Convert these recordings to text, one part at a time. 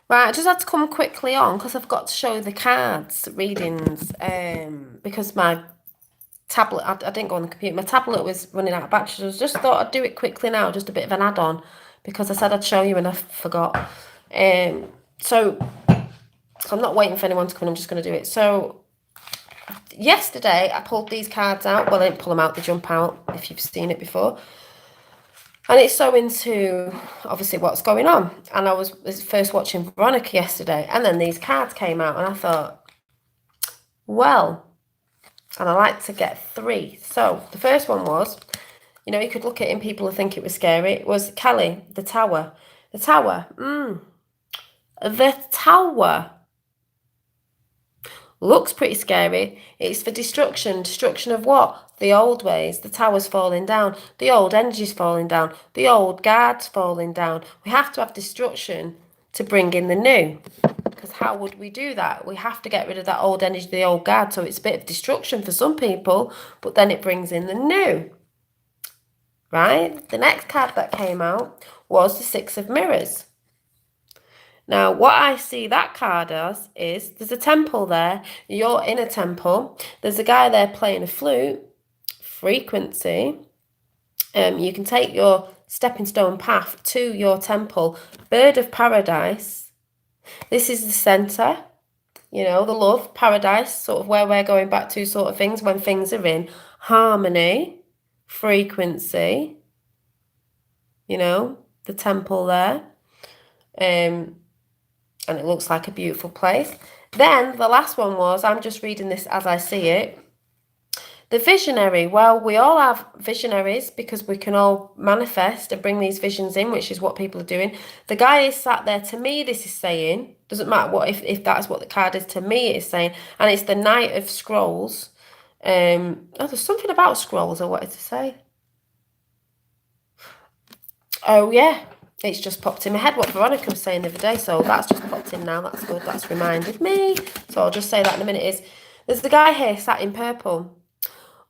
Right, I just had to come quickly on because I've got to show the cards readings. Because my tablet, I didn't go on the computer. My tablet was running out of battery. So I just thought I'd do it quickly now, just a bit of an add-on, because I said I'd show you and I forgot. So I'm not waiting for anyone to come. I'm just going to do it. So yesterday I pulled these cards out. Well, I didn't pull them out; they jump out if you've seen it before. And it's so into obviously what's going on. And I was first watching Veronica yesterday, and then these cards came out, and I thought, well, and I like to get three. So the first one was, you could look at it and people would think it was scary. It was Kelly, the tower. The tower. The tower looks pretty scary. It's for destruction. Destruction of what? The old ways. The tower's falling down. The old energy's falling down. The old guard's falling down. We have to have destruction to bring in the new. Because how would we do that? We have to get rid of that old energy, the old guard. So it's a bit of destruction for some people, but then it brings in the new. Right? The next card that came out was the Six of Mirrors. Now, what I see that card as is there's a temple there. You're in a temple. There's a guy there playing a flute. Frequency. You can take your stepping stone path to your temple. Bird of paradise. This is the center. The love, paradise, sort of where we're going back to sort of things when things are in harmony, frequency. The temple there. And it looks like a beautiful place. Then the last one was, I'm just reading this as I see it. The visionary. Well, we all have visionaries because we can all manifest and bring these visions in, which is what people are doing. The guy is sat there. To me, this is saying, doesn't matter what if that's what the card is, to me it is saying, and it's the Knight of Scrolls. There's something about scrolls I wanted to say. Oh yeah, it's just popped in my head what Veronica was saying the other day, so that's just popped in now. That's good. That's reminded me. So I'll just say that in a minute. There's the guy here sat in purple.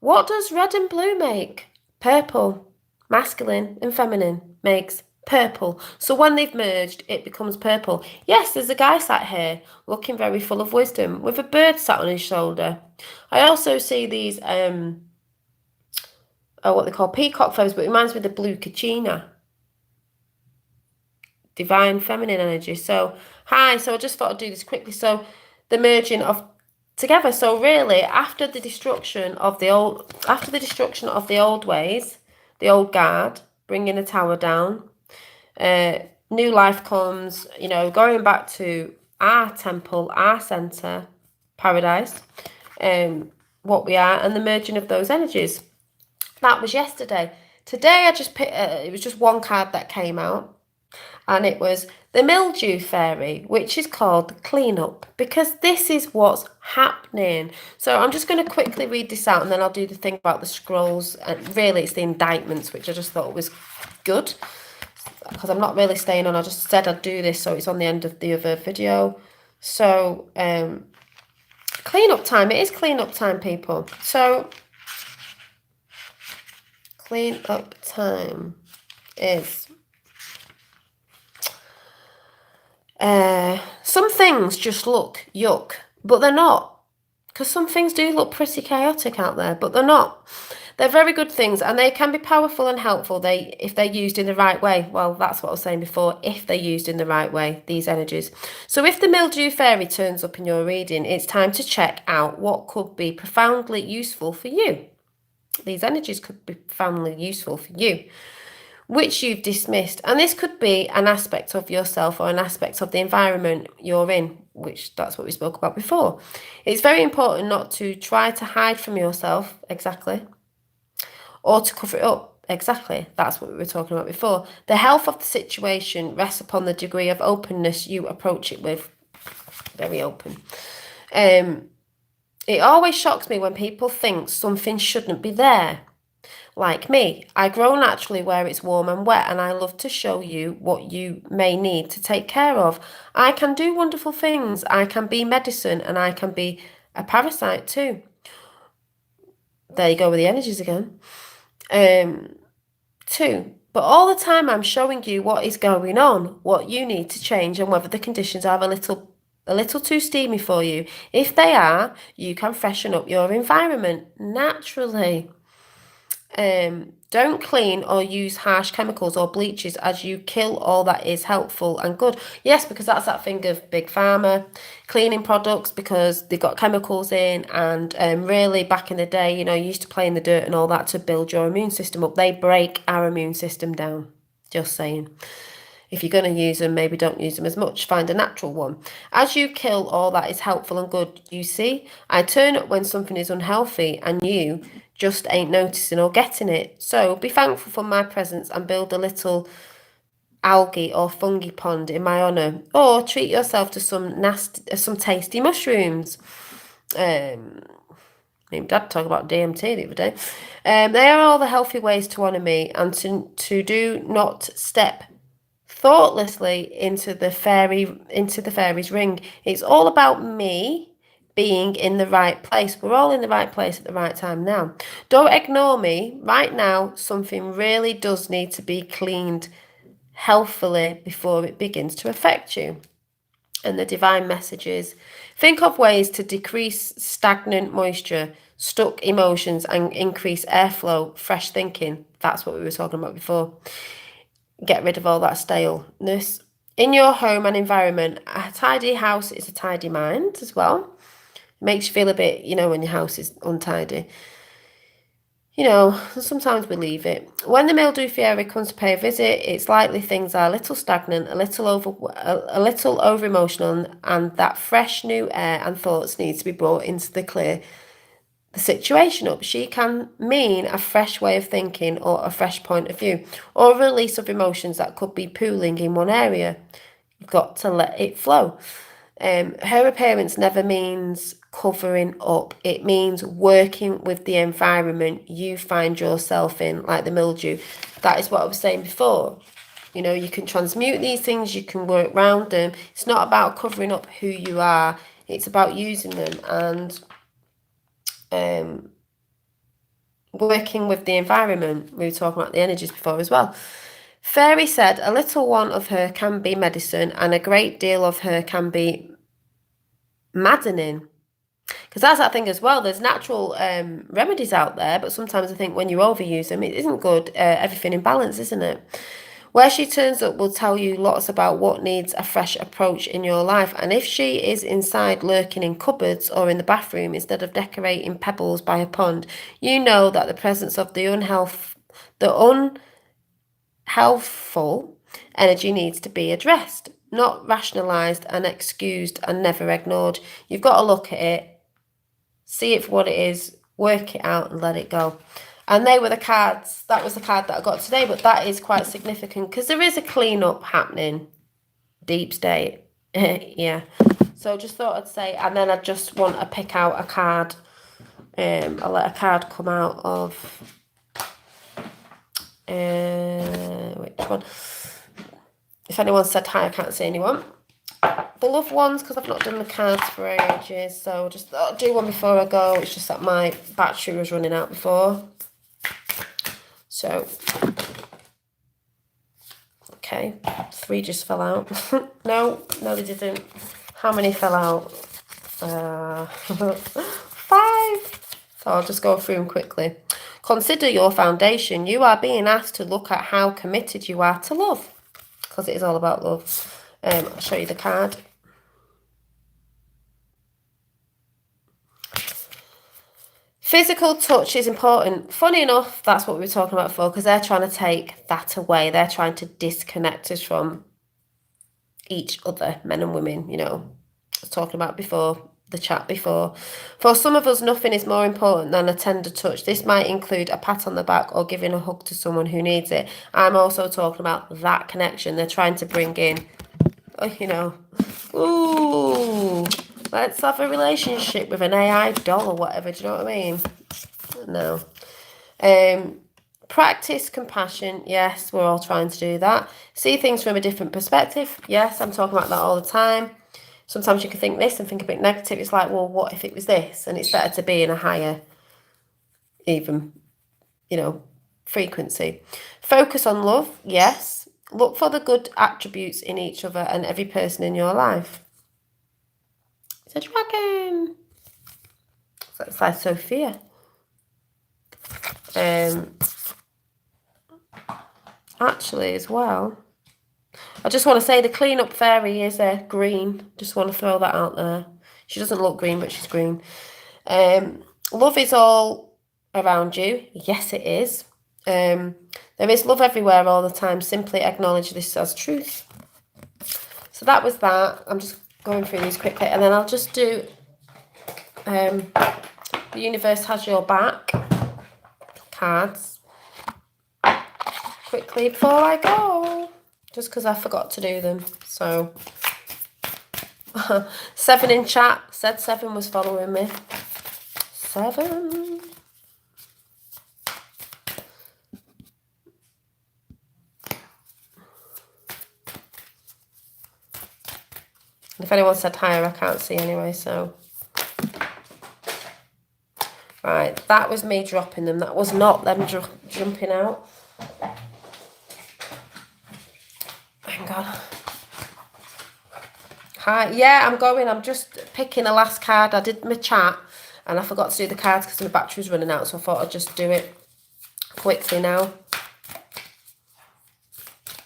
What does red and blue make? Purple. Masculine and feminine makes purple. So when they've merged, it becomes purple. Yes, there's a guy sat here looking very full of wisdom with a bird sat on his shoulder. I also see these, what they call peacock feathers, but it reminds me of the blue kachina. Divine feminine energy. So, hi. So I just thought I'd do this quickly. So the merging of together. So really, after the destruction of the old ways, the old guard, bringing the tower down, new life comes, going back to our temple, our center, paradise, what we are, and the merging of those energies. That was yesterday. Today I just picked, it was just one card that came out, and it was the mildew fairy, which is called cleanup, because this is what's happening. So I'm just going to quickly read this out, and then I'll do the thing about the scrolls. And really, it's the indictments, which I just thought was good, because I'm not really staying on. I just said I'd do this, so it's on the end of the other video. So cleanup time. It is cleanup time, people. So cleanup time is... some things just look yuck, but they're not. Because some things do look pretty chaotic out there, but they're not. They're very good things, and they can be powerful and helpful if they're used in the right way. Well, that's what I was saying before, if they're used in the right way, these energies. So if the mildew fairy turns up in your reading, it's time to check out what could be profoundly useful for you. These energies could be profoundly useful for you, which you've dismissed. And this could be an aspect of yourself or an aspect of the environment you're in, which that's what we spoke about before. It's very important not to try to hide from yourself, exactly, or to cover it up, exactly. That's what we were talking about before. The health of the situation rests upon the degree of openness you approach it with. Very open. It always shocks me when people think something shouldn't be there. Like me, I grow naturally where it's warm and wet, and I love to show you what you may need to take care of. I can do wonderful things. I can be medicine, and I can be a parasite too. There you go with the energies again. Two, But all the time I'm showing you what is going on, what you need to change, and whether the conditions are a little too steamy for you. If they are, you can freshen up your environment naturally. Don't clean or use harsh chemicals or bleaches as you kill all that is helpful and good. Yes, because that's that thing of big pharma cleaning products, because they've got chemicals in, and really back in the day, you used to play in the dirt and all that to build your immune system up. They break our immune system down. Just saying. If you're going to use them, maybe don't use them as much. Find a natural one. As you kill all that is helpful and good, you see, I turn up when something is unhealthy and you just ain't noticing or getting it. So be thankful for my presence and build a little algae or fungi pond in my honour, or treat yourself to some tasty mushrooms. Me and Dad talked about DMT the other day. They are all the healthy ways to honour me, and to do not step thoughtlessly into the fairy's ring. It's all about me being in the right place. We're all in the right place at the right time now. Don't ignore me. Right now, something really does need to be cleaned healthfully before it begins to affect you. And the divine messages: think of ways to decrease stagnant moisture, stuck emotions, and increase airflow. Fresh thinking. That's what we were talking about before. Get rid of all that staleness in your home and environment. A tidy house is a tidy mind as well. It makes you feel a bit, when your house is untidy. Sometimes we leave it. When the mildew fairy comes to pay a visit, it's likely things are a little stagnant, a little over emotional, and that fresh new air and thoughts needs to be brought into the situation up. She can mean a fresh way of thinking, or a fresh point of view, or a release of emotions that could be pooling in one area. You've got to let it flow. Her appearance never means covering up. It means working with the environment you find yourself in, like the mildew. That is what I was saying before. You can transmute these things, you can work around them. It's not about covering up who you are. It's about using them and working with the environment. We were talking about the energies before as well. Fairy said a little one of her can be medicine, and a great deal of her can be maddening. Because that's that thing as well. There's natural remedies out there, but sometimes I think when you overuse them, it isn't good. Everything in balance, isn't it? Where she turns up will tell you lots about what needs a fresh approach in your life. And if she is inside lurking in cupboards or in the bathroom instead of decorating pebbles by a pond, you know that the presence of the unhealthful energy needs to be addressed, not rationalised and excused and never ignored. You've got to look at it, see it for what it is, work it out and let it go. And they were the cards. That was the card that I got today, but that is quite significant because there is a clean-up happening. Deep state. Yeah. So just thought I'd say, and then I just want to pick out a card. I'll let a card come out of... which one? If anyone said hi, I can't see anyone. The loved ones, because I've not done the cards for ages, so just thought I'd do one before I go. It's just that my battery was running out before. So, okay, 3 just fell out. No, they didn't. How many fell out? 5. So I'll just go through them quickly. Consider your foundation. You are being asked to look at how committed you are to love, because it is all about love. I'll show you the card. Physical touch is important. Funny enough, that's what we were talking about before, because they're trying to take that away. They're trying to disconnect us from each other, men and women, I was talking about before, the chat before. For some of us, nothing is more important than a tender touch. This might include a pat on the back or giving a hug to someone who needs it. I'm also talking about that connection. They're trying to bring in, ooh, let's have a relationship with an AI doll or whatever. Do you know what I mean? No. Practice compassion. Yes, we're all trying to do that. See things from a different perspective. Yes, I'm talking about that all the time. Sometimes you can think this and think a bit negative. It's like, well, what if it was this? And it's better to be in a higher, even, frequency. Focus on love, yes. Look for the good attributes in each other and every person in your life. It's a dragon. That's like Sophia. Actually, as well, I just want to say the clean-up fairy is green. Just want to throw that out there. She doesn't look green, but she's green. Love is all around you. Yes, it is. There is love everywhere all the time. Simply acknowledge this as truth. So that was that. I'm just going through these quickly, and then I'll just do the universe has your back cards quickly before I go, just because I forgot to do them. So 7 in chat said 7 was following me. 7. If anyone said higher, I can't see anyway, so. Right, that was me dropping them. That was not them jumping out. Hang on. Hi, yeah, I'm going. I'm just picking the last card. I did my chat and I forgot to do the cards because my battery was running out, so I thought I'd just do it quickly now.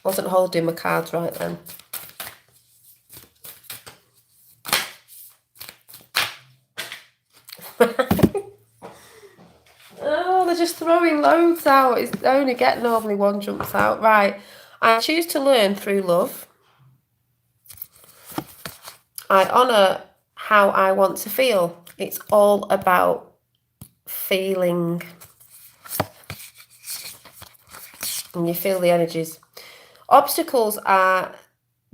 Wasn't holding my cards right then. Oh, they're just throwing loads out. It's only get normally one jumps out. Right. I choose to learn through love. I honour how I want to feel. It's all about feeling. And you feel the energies. Obstacles are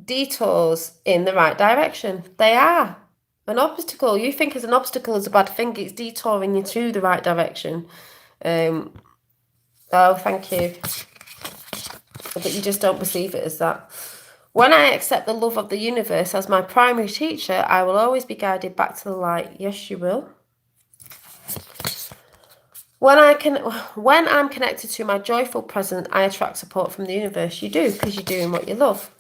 detours in the right direction. They are. An obstacle, you think as an obstacle is a bad thing, it's detouring you to the right direction. Oh, thank you. But you just don't perceive it as that. When I accept the love of the universe as my primary teacher, I will always be guided back to the light. Yes, you will. When I'm connected to my joyful present, I attract support from the universe. You do, because you're doing what you love.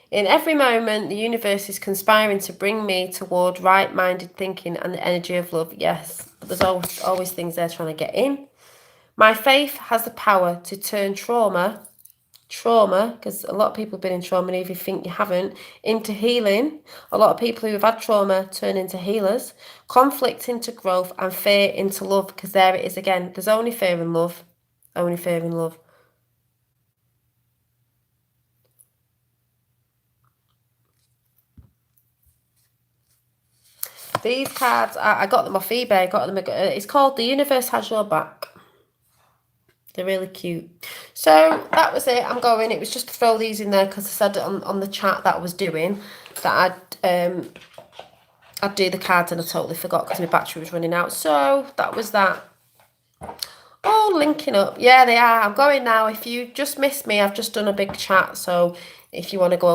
In every moment, the universe is conspiring to bring me toward right-minded thinking and the energy of love. Yes, but there's always things there trying to get in. My faith has the power to turn trauma, because a lot of people have been in trauma, and if you think you haven't, into healing. A lot of people who have had trauma turn into healers. Conflict into growth, and fear into love, because there it is again. There's only fear in love. Only fear in love. These cards, I got them off eBay. It's called The Universe Has Your Back. They're really cute. So that was it. I'm going. It was just to throw these in there because I said on the chat that I was doing that I'd do the cards, and I totally forgot because my battery was running out. So that was that. Oh, linking up. Yeah, they are. I'm going now. If you just missed me, I've just done a big chat. So if you want to go